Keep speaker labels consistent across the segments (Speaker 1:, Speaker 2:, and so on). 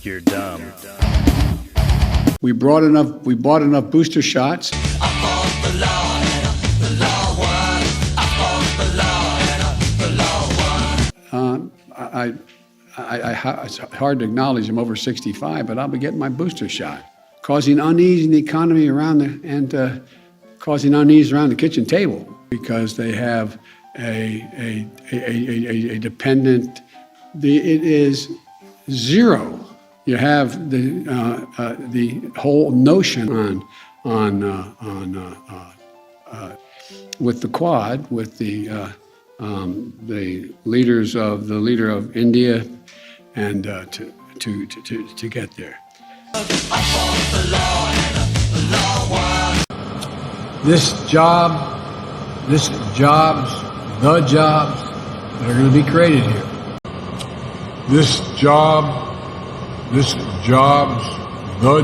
Speaker 1: You're dumb.
Speaker 2: We bought enough booster shots. It's hard to acknowledge I'm over 65, but I'll be getting my booster shot, causing unease in the economy causing unease around the kitchen table because they have a dependent. It is zero. You have the whole notion with the Quad, with the leader of India, and to get there. The jobs that are going to be created here. The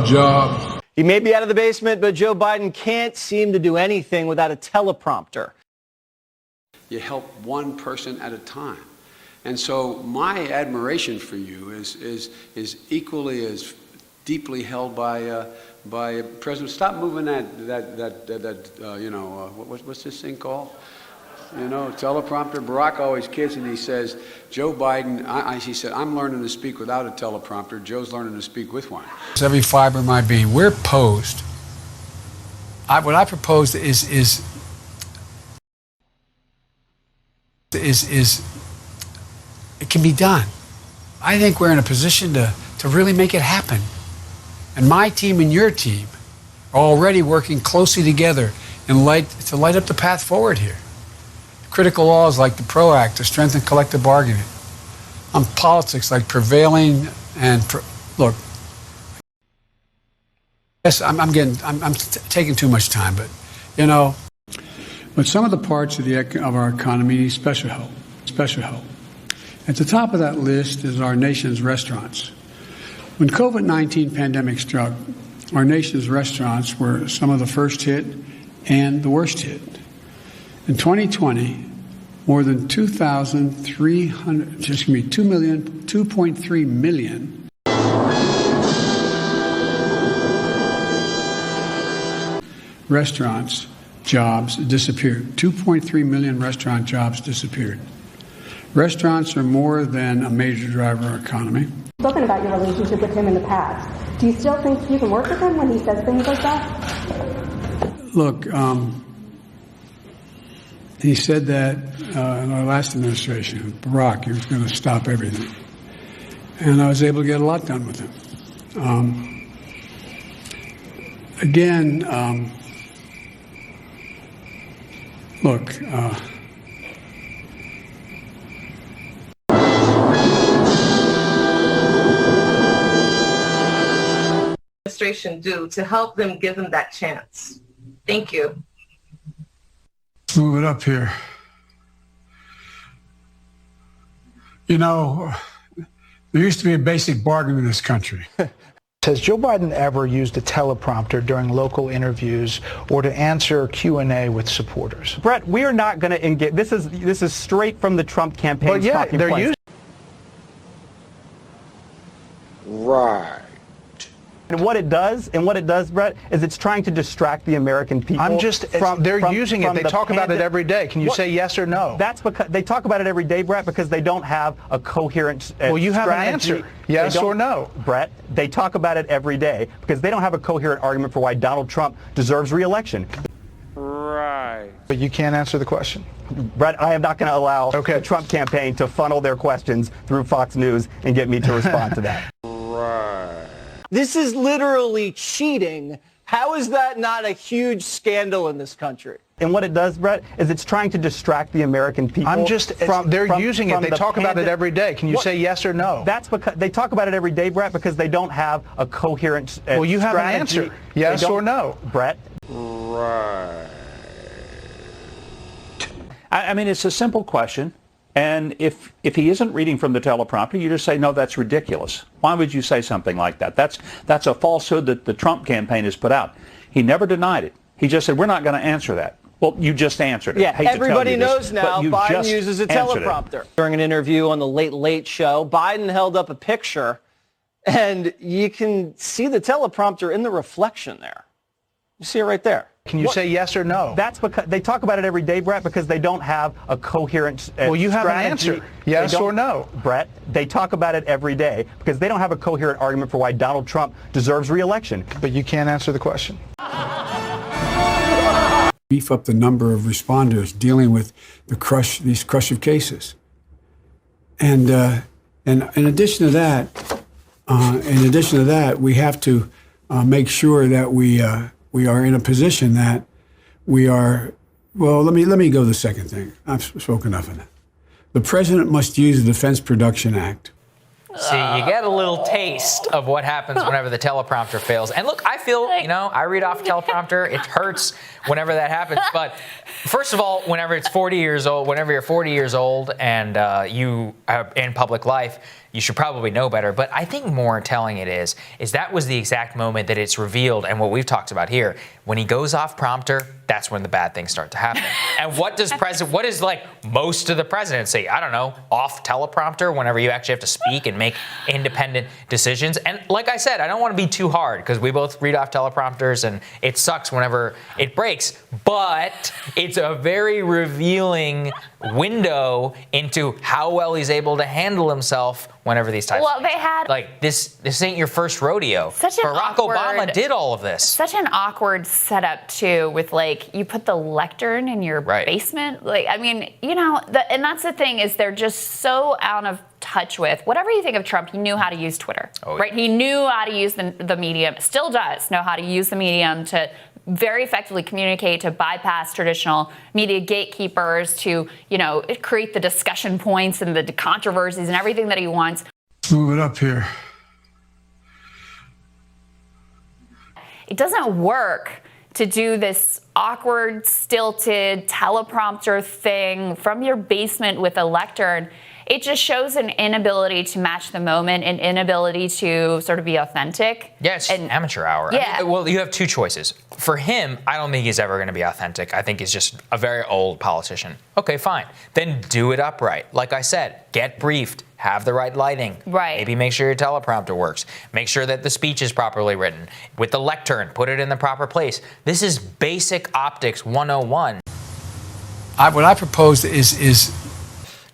Speaker 2: jobs.
Speaker 3: He may be out of the basement, but Joe Biden can't seem to do anything without a teleprompter.
Speaker 2: You help one person at a time. And so my admiration for you is equally as deeply held by President. Stop moving what's this thing called? Teleprompter. Barack always kids and he says, Joe Biden, he said, I'm learning to speak without a teleprompter. Joe's learning to speak with one. Every fiber of my being. We're posed. What I propose is it can be done. I think we're in a position to really make it happen. And my team and your team are already working closely together to light up the path forward here. Critical laws like the PRO Act to strengthen collective bargaining. On politics like prevailing and look. Yes, I'm taking too much time, but But some of the parts of our economy need special help. Special help. At the top of that list is our nation's restaurants. When COVID-19 pandemic struck, our nation's restaurants were some of the first hit and the worst hit. In 2020, more than 2.3 million restaurants jobs disappeared. 2.3 million restaurant jobs disappeared. Restaurants are more than a major driver of our economy.
Speaker 4: You've spoken about your relationship with him in the past. Do you still think you can work with him when he says things like that?
Speaker 2: Look, he said that in our last administration, Barack, he was going to stop everything. And I was able to get a lot done with him. Look,
Speaker 5: administration do to help them give them that chance? Thank you.
Speaker 2: Move it up here. There used to be a basic bargain in this country.
Speaker 6: Has Joe Biden ever used a teleprompter during local interviews or to answer Q&A with supporters?
Speaker 3: Brett, we are not going to engage. This is straight from the Trump campaign.
Speaker 6: Well, yeah, they're using.
Speaker 7: Right.
Speaker 3: And what it does, Brett, is it's trying to distract the American people.
Speaker 6: They're using it. They talk about it every day. Can you say yes or no?
Speaker 3: That's because they talk about it every day, Brett, because they don't have a coherent
Speaker 6: Well, you have
Speaker 3: strategy.
Speaker 6: an answer. Yes or no?
Speaker 3: Brett, they talk about it every day because they don't have a coherent argument for why Donald Trump deserves re-election.
Speaker 7: Right.
Speaker 6: But you can't answer the question.
Speaker 3: Brett, I am not going to allow the Trump campaign to funnel their questions through Fox News and get me to respond to that.
Speaker 7: Right.
Speaker 3: This is literally cheating. How is that not a huge scandal in this country? And what it does, Brett, is it's trying to distract the American people.
Speaker 6: They're using it. They talk about it every day. Can you say yes or no?
Speaker 3: That's because they talk about it every day, Brett, because they don't have a coherent
Speaker 6: Well, you have
Speaker 3: strategy.
Speaker 6: an answer. Yes or no?
Speaker 3: Brett?
Speaker 7: Right.
Speaker 8: I mean, it's a simple question. And if he isn't reading from the teleprompter, you just say, no, that's ridiculous. Why would you say something like that? That's a falsehood that the Trump campaign has put out. He never denied it. He just said, we're not going to answer that. Well, you just answered it.
Speaker 3: Yeah, everybody knows now Biden uses a teleprompter. During an interview on the Late Late Show, Biden held up a picture And you can see the teleprompter in the reflection there. You see it right there.
Speaker 6: Can you say yes or no?
Speaker 3: That's because they talk about it every day, Brett, because they don't have a coherent
Speaker 6: Well, you have an
Speaker 3: strategy.
Speaker 6: answer. Yes or no?
Speaker 3: Brett, they talk about it every day because they don't have a coherent argument for why Donald Trump deserves re-election.
Speaker 6: But you can't answer the question.
Speaker 2: Beef up the number of responders dealing with these crush of cases. And in addition to that, we have to make sure that we are in a position that we are. Well, let me go to the second thing. I've spoken enough of that. The president must use the Defense Production Act.
Speaker 1: See, you get a little taste of what happens whenever the teleprompter fails. And look, I feel, I read off a teleprompter. It hurts whenever that happens. But first of all, whenever you're 40 years old and you are in public life, you should probably know better. But I think more telling it is that was the exact moment that it's revealed. And what we've talked about here, when he goes off prompter, that's when the bad things start to happen. And what is like most of the presidency? I don't know, off teleprompter whenever you actually have to speak and make independent decisions. And like I said, I don't want to be too hard because we both read off teleprompters and it sucks whenever it breaks. But it's a very revealing window into how well he's able to handle himself whenever these types of things.
Speaker 9: They had
Speaker 1: like this ain't your first rodeo. Barack Obama did all of this.
Speaker 9: Such an awkward setup too, with like you put the lectern in your basement. Like, I mean, and that's the thing is they're just so out of touch with whatever you think of Trump. He knew how to use Twitter, right? He knew how to use the medium. Still does know how to use the medium to very effectively communicate, to bypass traditional media gatekeepers, to create the discussion points and the controversies and everything that he wants.
Speaker 2: Let's move it up here.
Speaker 9: It doesn't work to do this awkward, stilted teleprompter thing from your basement with a lectern. It just shows an inability to match the moment, an inability to sort of be authentic.
Speaker 1: Yeah, it's an amateur hour.
Speaker 9: Yeah.
Speaker 1: I mean, well, you have two choices. For him, I don't think he's ever going to be authentic. I think he's just a very old politician. Okay, fine. Then do it upright. Like I said, get briefed. Have the right lighting.
Speaker 9: Right.
Speaker 1: Maybe make sure your teleprompter works. Make sure that the speech is properly written. With the lectern, put it in the proper place. This is basic optics 101.
Speaker 2: What I propose is.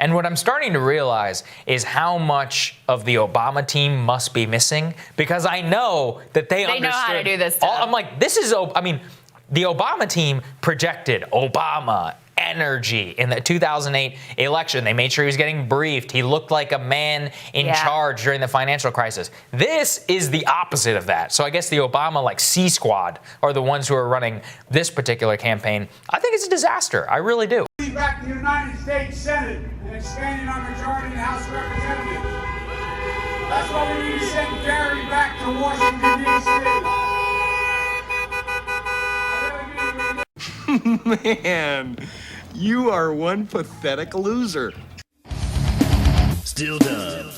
Speaker 1: And what I'm starting to realize is how much of the Obama team must be missing, because I know that they understood.
Speaker 9: Know how to do this stuff.
Speaker 1: I'm like, the Obama team projected Obama energy in the 2008 election. They made sure he was getting briefed. He looked like a man in charge during the financial crisis. This is the opposite of that. So I guess the Obama C Squad are the ones who are running this particular campaign. I think it's a disaster. I really do.
Speaker 2: Back to the United States Senate and expanding our majority in the House of Representatives. That's why we need to send Gary back to Washington, D.C.
Speaker 10: Man, you are one pathetic loser.
Speaker 11: Still done.